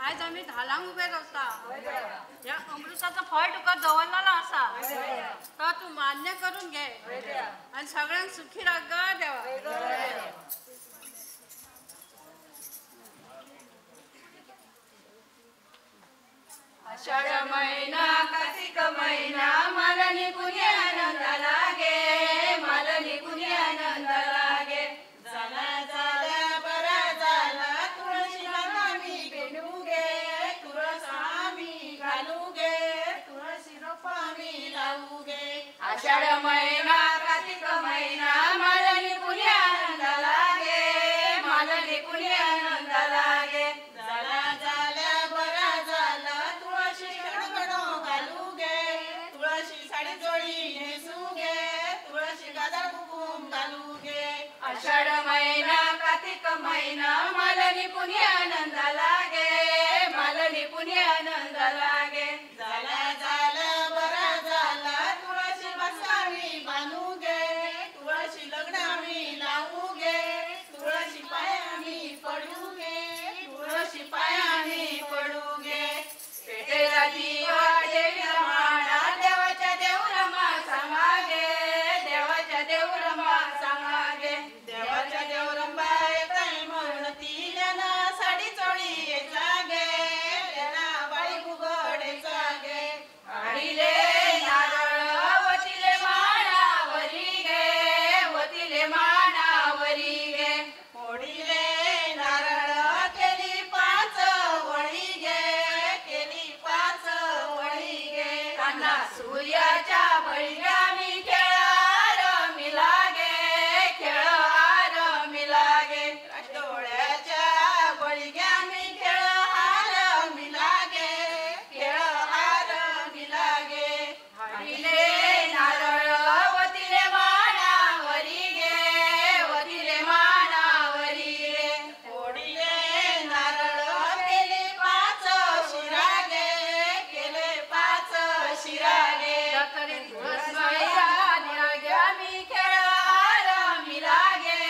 आज आम्ही धालांक उभे रावता या अमृताचं फळ तुका दवरलेलं असा तर तू मान्य करून घे आणि सगळ्यांक सुखी राख ग देवा. आषाढ महिना कार्तिक महिना मला निघून आनंद लागे, मला निघून आनंद लागे. झाला झाला बरा झाला तुळशीला आम्ही भेटू गे, तुळस आम्ही घालू गे, तुळशी रोप आम्ही लावू गे. आषाढ महिना कार्तिक महिना मला निघून आनंद लागे, मला निघून आनंद लागे. झाला झाला बरा झाला घालू गे, तुळशी साडी जोडी नेसू गे, तुळशी गादा कुंकुम घालू गे. आषाढ महिना कार्तिक महिना मला निघून आनंद लागे, मला निघून आनंद लागे. झाला झाला बरा झाला तुळशी बसावी बांधू गे, तुळशी लग्न आम्ही लावू गे, तुळशी पाय आम्ही पडू गे, तुळशी पाय आम्ही पडू गे. पेटेला दिवा देवीला माळा, देवाच्या देऊरमा सांगा गे, देवाच्या देऊरमा सांगा गे. देवाच्या देऊरमा येताय म्हणती लेना साडी चोळी येचा गे, लेना बाळी फुगडेचा गे. आडीले नारळ वतीले माळावरी गे, वतीले माळावरी गे. ओढीले नारळ केली पाच वळी गे, केली पाच वळी गे. कान्हा सूर्याच्या बळीला मी खेळार मिला गे, खेळार मिला गे. डोळ्याच्या बळीग्या मी खेळार मिला गे, खेळार मिला गे. हाडीले नारळ वतीले माळावरी गे, वतीले माळावरी गे. ओढीले नारळ केले पाच शिरा गे, केले पाच शिरा गे. मी खेळार मिला गे,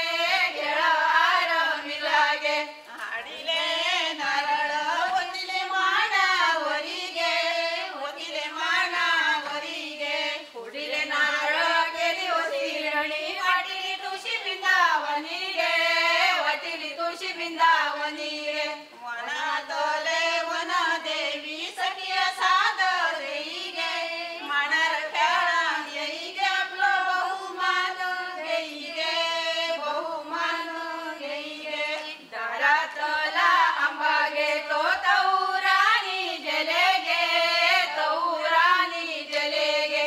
खेळार मिला गे. हाडीले नारळ वतीले माळावरी गे, वतीले माळावरी गे. ओढीले नारळ केली ओसिरणी, वाटिली तुळशी बिंदावनी गे, वाटिली तुळशी बिंदावनी गे. वनातले वन देवी सखिया साद देई गे, मानार खेळा येई गे, आपलं बहुमान घेई गे, बहुमान घेई गे. दारातला आंबा घेतो तौरानी जले गे, तौरानी जले गे.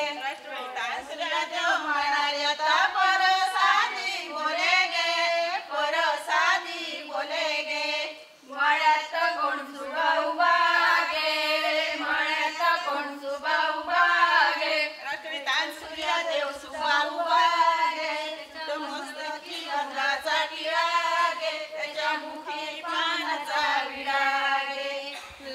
तासल्या देव म्हणणारे आता परसादी बोले गे, परसादी बोले गे. मळ्यात कोण सुबा उभा गे, मळ्यात कोण सुबा उभा गे. रात्री तान सूर्या देव सुबा उभा गे, तो मस्तकी गंधाचा टिळा गे, त्याच्या मुखी पानाचा विडा गे.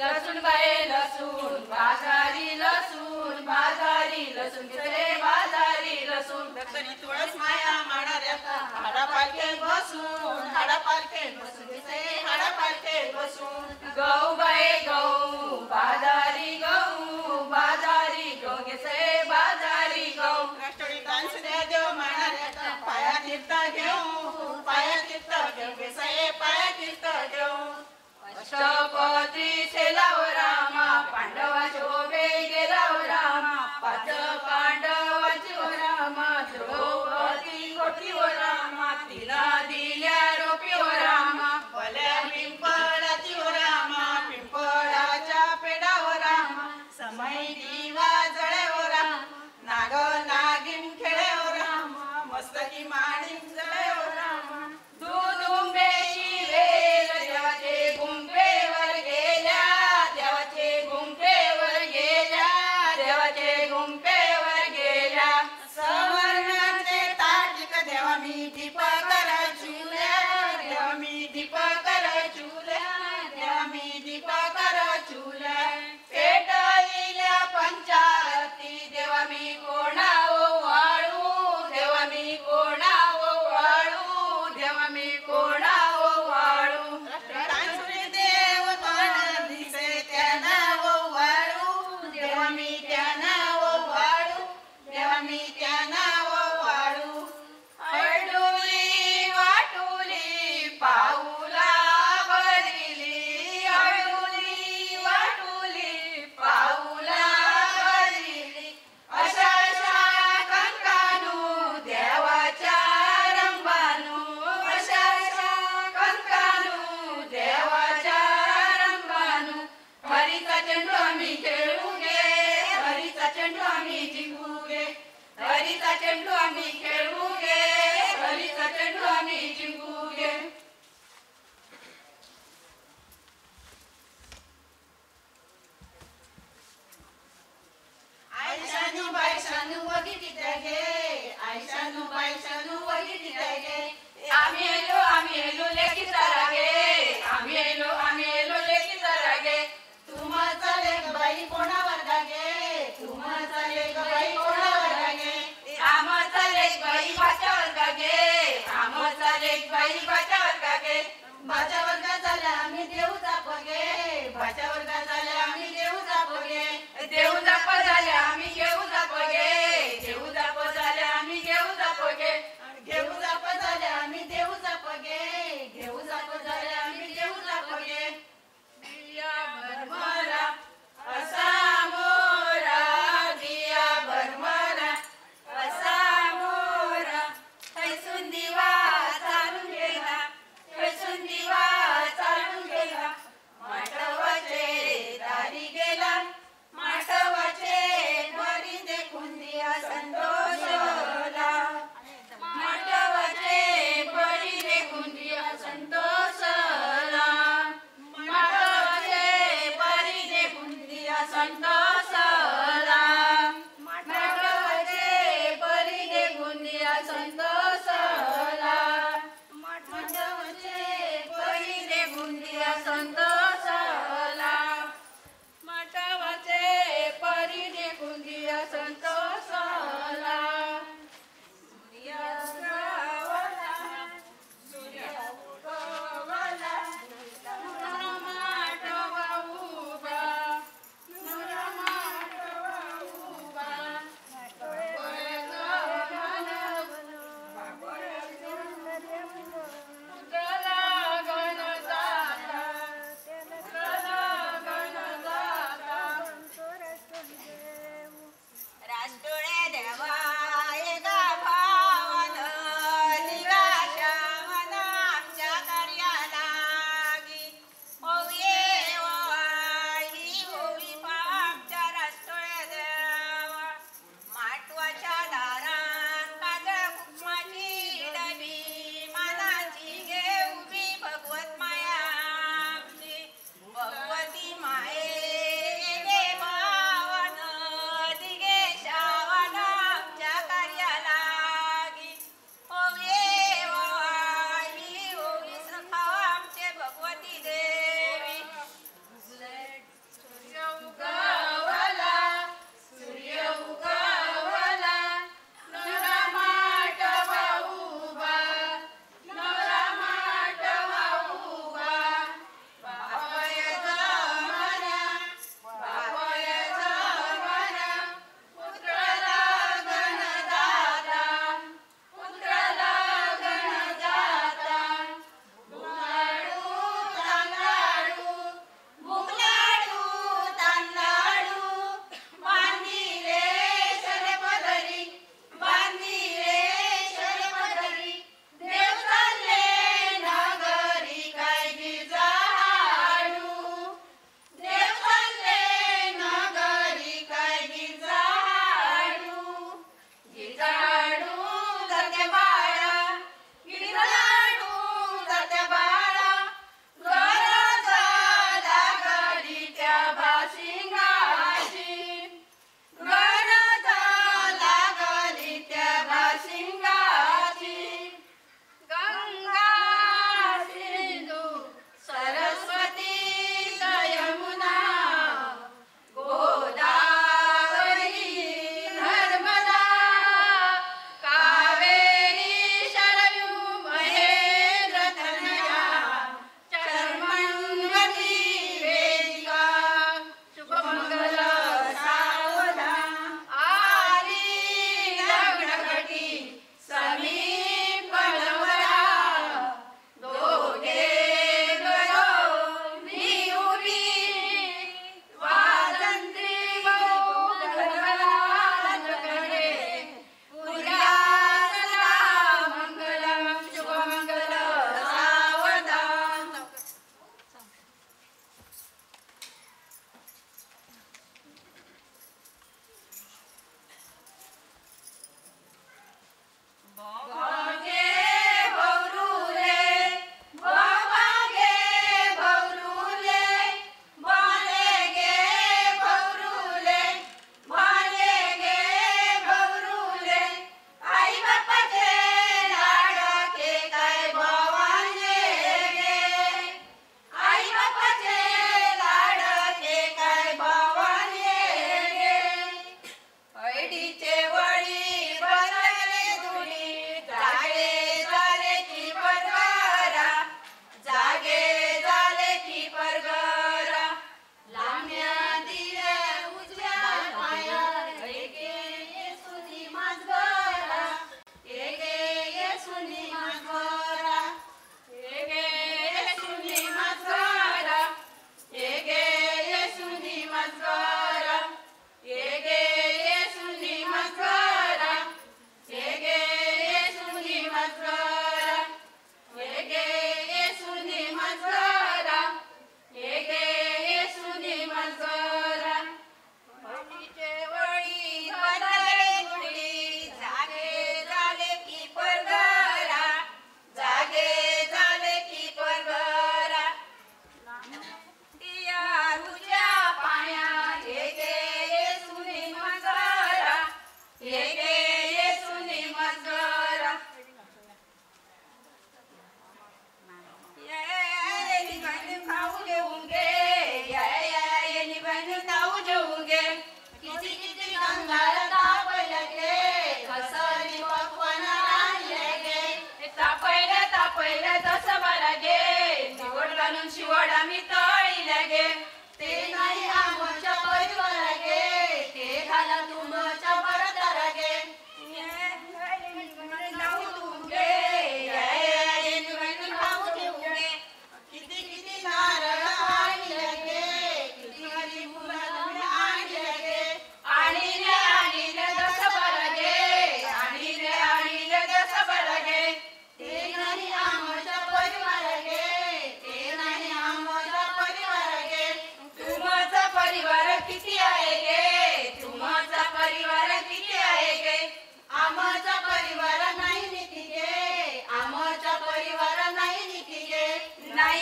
लसूण बाये लसूण बाजारी लसूण, बाजारी लसूण गे बाजारी लसूण. दक्षिणी तुळस माया माणाऱ्या हाडा पालखे बसून, हाडा पालखे बसून दिसे, हाडा पालखे बसून. गहू बाये गहू बाजारी गहू, बाजारी गहू घेसे बाजारी गहू. राष्ट्रवादी तानसुद्या देव माणाऱ्या पाया तीर्थ घेऊ, पाया तीर्थ घेऊ घेसे, पाया तीर्थ घेऊ. अष्टपत्री सेलाव रामा, पांडवा शोभे गेलाव रामा, पाच पांडवाची व रामा, द्रौपदी कोटी व रामा, तिला दिल्या रोपी व रामा. भल्या पिंपळाची व रामा, पिंपळाच्या पेडा व रामा, समय दिवा जळे व रामा, नाग नागिन खेळे व रामा, मस्तकी माणिक जळे व रामा. दूध उंबेची वेल देवाचे गुंबेवर गेल्या, देवा चेंडू आम्ही खेळू गे होलीचा चेंडू आम्ही जिंकू गे आयशानू बायशानू वगीती गे आयशानू बायशानू वगीती गे आम्ही येलो लेकीचा रागे आम्ही येलो लेकीचा रागे तुम्हाचा लेक बाई कोणावर गागे तुम्हाचा लेक बाई कोणावर गागे आमचा लेक बाई भाच्यावर गागे आमचा लेक बाई भाच्यावर गागे भाच्या वर्गात झाल्या आम्ही देऊ जापगे भाच्या वर्गात झाल्या आम्ही देऊ जापगे देऊ जाप झाल्या आम्ही घेऊ जापगे देऊ जाप झाल्या आम्ही घेऊ जापगे घेऊ जाप झाल्या आम्ही देऊ जापगे घेऊ जाप झाल्या आम्ही देऊ जापगे दिया भरमरा असा मोरा दिया भरमरा असा मोरा हैसून दिवा चालून गेला हैसून दिवा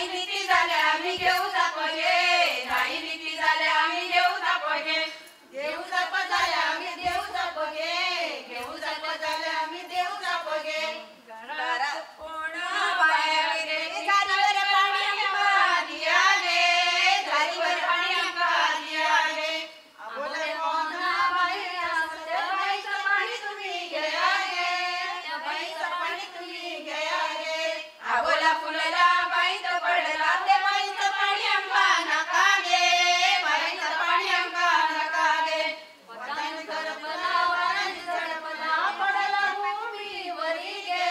नाही रीती झाल्या आम्ही घेऊ जापगे नाही रीती झाल्या आम्ही घेऊ जापगे घेऊ जाप झाल्या आम्ही देऊ जापगे घेऊ जाप झाल्या आम्ही देऊ जापगे घरात कोण बाहेर गे झालीवर पाणी आंबा दिया गे झालीवर पाणी आंबा दिया गे बोले कोण बाहेर असते बाईचं पाणी तुम्ही घ्या गे त्या बाईचं पाणी तुम्ही घ्या गे आबोला फुलला बाईचं पडला ते बाईचं पाणी आंबा नका गे बाईचं पाणी आंबा नका गे वतन करपला वरण झडपला पडला भूमीवरी गे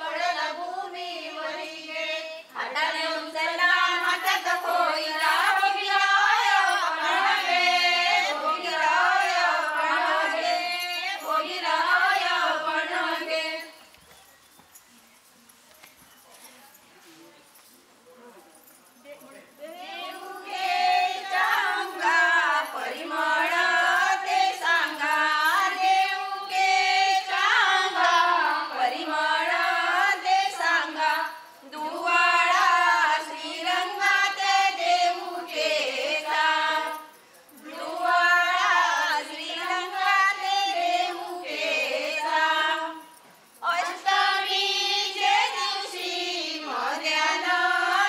पडला भूमीवरी गे हाताने उचलला माथ्यात खोईला भोगीराय पणगे भोगीराय पणगे भोगीराय पणगे देऊळेच्या अंगा परिमळ ते सांगा देऊळेच्या अंगा परिमळ ते सांगा दुवाळा श्रीरंगा ते देऊळेचा दुवाळा श्रीरंगा ते देऊळेचा अष्टमीचे दिवशी मध्यान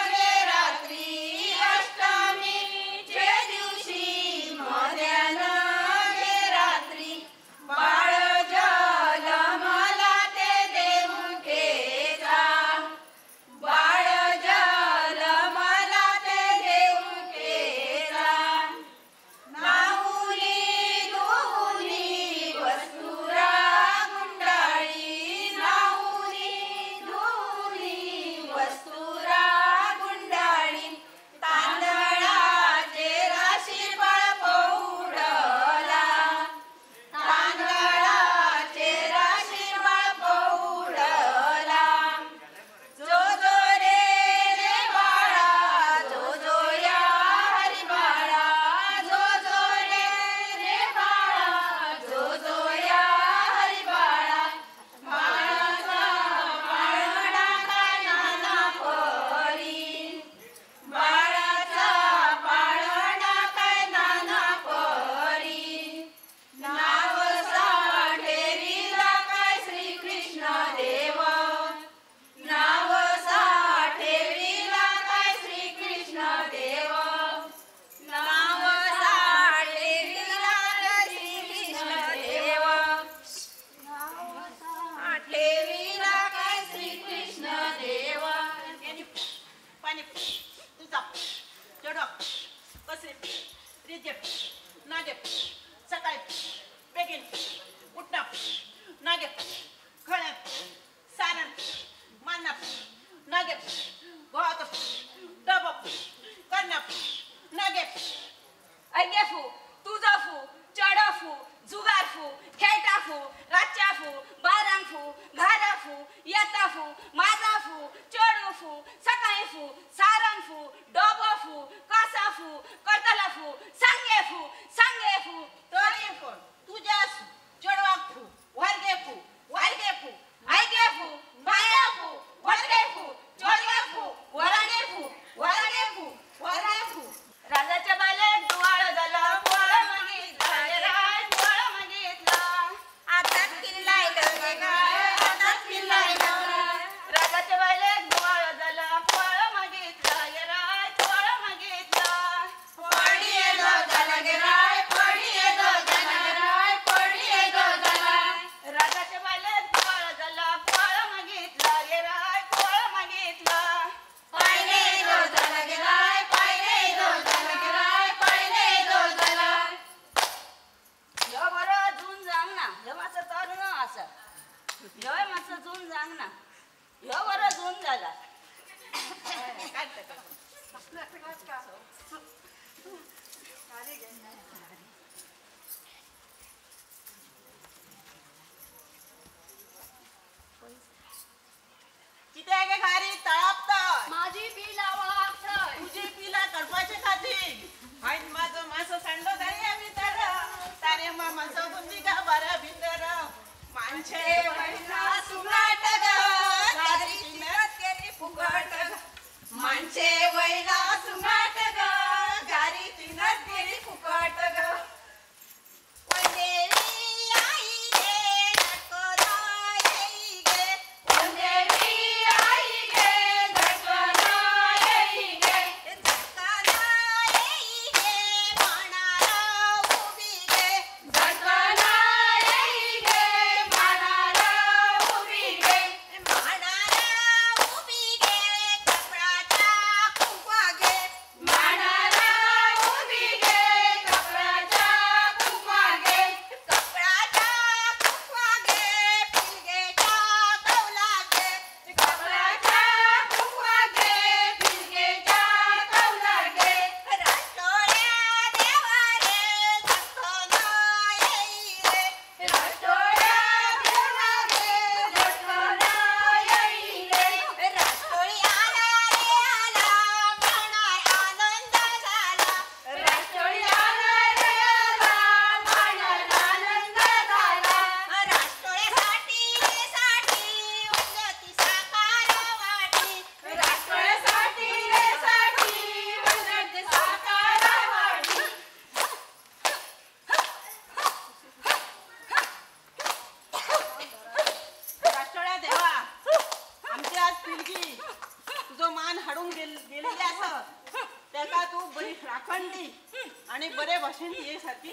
गे रात्री अष्टमीचे दिवशी मध्यान गे रात्री बाळ जन्मला ते देऊळेचा बाळ जन्मला ते देऊळेचा नाहुली धुली वस्तुरा गुंडाळी नाहुली धुली वस्तुरा गुंडाळी तांदळाचे राशी बाळ पौडला तांदळाचे राशी बाळ पौडला जो जो रे बाळा जो जो या हरी बाळा जो जो रे बाळा जो जो या हरी बाळा बाळाचा पाळणा काय नाना परी बाळाचा पाळणा काय नाना परी नाव साठेरीला काय श्रीकृष्ण देव नाव साठेरीला काय श्रीकृष्ण देव नाव साठेरीला काय श्रीकृष्ण देव नाव साठेरीला काय श्रीकृष्ण देव पाणी तुझा चढप कसे रिजे नागे सकाळी बेगीन उठणं नागे खळे सारण मानप नागे गोहात डबप करणप नागे ऐगेफू तुझफू चढफू जुगारफू खेटाफू राच्याफू बारांफू घाराफू येताफू माझाफू चढूफू सकाळीफू सारणफू डोबफू कासाफू करतलफू सांगेफू सांगेफू तोरी फोन तुझ्यास चढवाफू वारगेफू वारगेफू ऐगेफू बायाफू वरगेफू चढगेफू वरगेफू वरगेफू वाराफू राजाच्या बालेत डोळ झाला पोळ मागितला राय पोळ मागितला आतात किल्लाय डोळे गाय आतात किल्लाय डोळे राजाच्या बालेत डोळ झाला पोळ मागितला राय पोळ मागितला पडी येदो झाला गे राय पडी येदो झाला गे राय पडी येदो झाला राजाच्या बालेत डोळ झाला पोळ मागितला राय पोळ मागितला पहिले येदो झाला गे राय पहिले येदो झाला गे राय पहिले येदो झाला ह्यो बरो जून जांग ना ह्यो मातसो तरुण आसा ह्यो मातसो जून जांग ना ह्यो बरो जून जाला किती गे घारी तळपत माझी पिला वागतय तुझी पिला कडपाचे खाती हायन माझं मासं सांडलो तरी आम्ही तर तारे मामाचं बुंदी का बरा भितर माणसे महिना सुगाट ग सारी किंमत केली फुकट ग आमचे वैला सुमाट ग गारी तिनच गेली फुकट ग वंदेवी आई गे नको येई गे वंदेवी आई गे झटकन येई गे झटकन येई गे म्हणाला उभी गे झटकन येई गे म्हणाला उभी गे म्हणाला उभी गे कपडाच्या कुंकवा गे म्हणाला उभी गे कपडाच्या कुंकवा गे कपडाच्या कुंकवा गे पिलगेच्या कौला गे कपडाच्या कुंकवा गे पिलगेच्या कौला गे राष्ट्रोळ्या देवा रे झटकन येई रे राष्ट्रोळ्या देवा गे झटकन येई रे राष्ट्रोळी आला रे आला म्हणार आनंद झाला राष्ट्रोळी आला रे आला म्हणाल आनंद झाला राष्ट्रोळ्यासाठी उन्नती साकार वाटी राष्ट्रोळ्यासाठी रे साठी उन्नती साकार वाटी राष्ट्रोळ्या देवा आमची आज पिलगी तुझो मान हाडून गेलेली असत त्याका तू बरी राखण दी आणि बरे भाशेन ये सारखी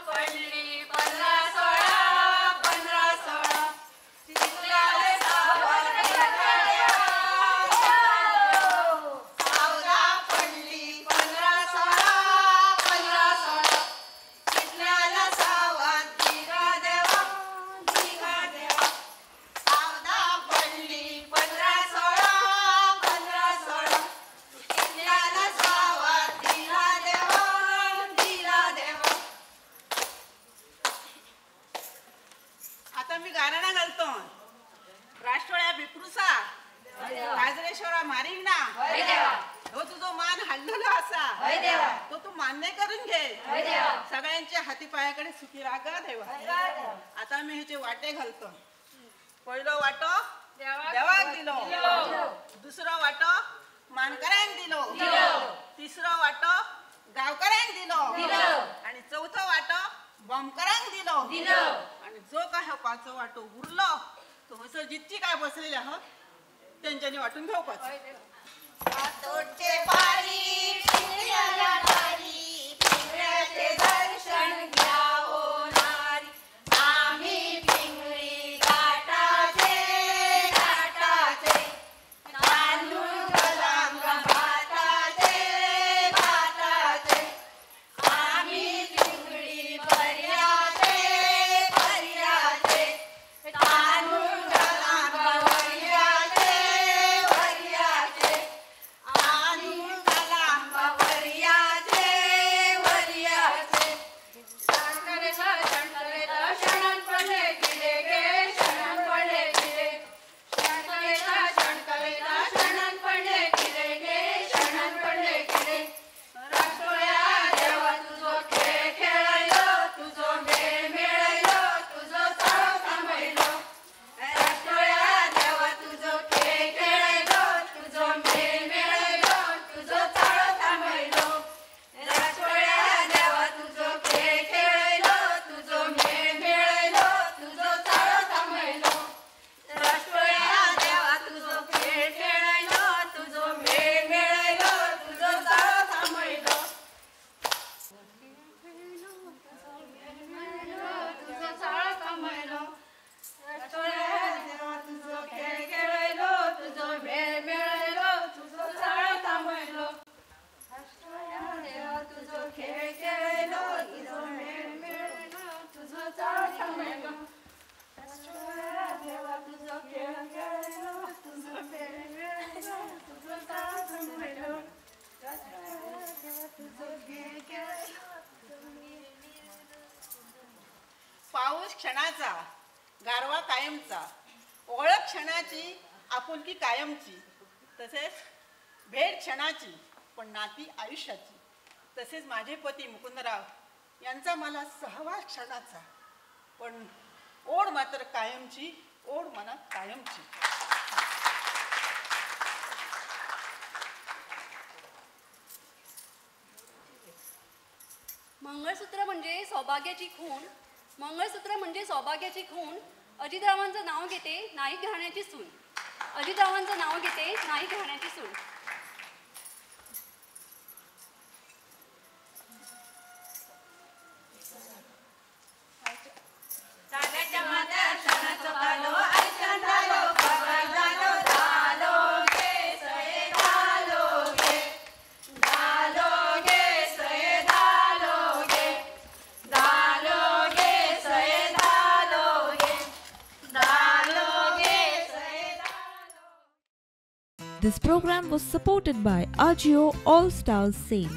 पडली 15-16 15-16 चिखलाले सावध सावधा पडली 15-16 15-16 चिखलाला सावध दिगा देवा सावधा पडली 15-16 15-16 चिखलाला सावध दिला देवा आता मी गाराणा घालतो राष्ट्रोळ्या बिपरुसा गाजरेश्वरा मारीक ना होय देवा हो तुझो मान हाडलेलो असा होय देवा तो तू मान्य करून घे होय देवा सगळ्यांच्या हाती पायाकडे सुखी राग देवा आता मी ह्याचे वाटे घालतो पहिलो वाटो देवाक दिलो दुसरो वाटो मानकऱ्यांक दिलो तिसरो वाटो गावकऱ्यांक दिलो आणि चौथो वाटो बॉम्बकरांक दिलो आणि जो काय हा पाचो वाटो उरलो तो हसर जितची काय बसलेले आहोत त्यांच्यानी वाटून घेवपाचो तोडचे पारी पिंगळ्याला नारी पिंगळ्याचे दर्शन घ्यावो नारी आम्ही पिंगळी घाटाचे तांदूळ गलाम भाताचे आम्ही पिंगळी पर्याचे तांदूळ गलाम वरियाचे आणि पाऊस क्षणाचा, गारवा कायमचा, ओळख क्षणाची, आपुलकी कायमची, तसेच भेट क्षणाची पण नाती आयुष्याची. तसेच माझे पती मुकुंदराव यांचा मला सहवास क्षणाचा, पण ओढ मात्र कायमची, ओढ मनात कायमची. मंगळसूत्र म्हणजे सौभाग्याची खूण, मंगळसूत्र म्हणजे सौभाग्याची खूण. अजितरावांचं नाव घेते नाईक घराण्याची सून, अजितरावांचं नाव घेते नाईक घराण्याची सून. ताल्याच्या माथ्यात क्षणाचं झालो, आयुष्यात झालो, पगार झालो, झालो गे सये झालो गे, झालो गे सये झालो गे, झालो गे सये झालो गे, झालो गे सये झालो. This program was supported by Agio All Stars Sale.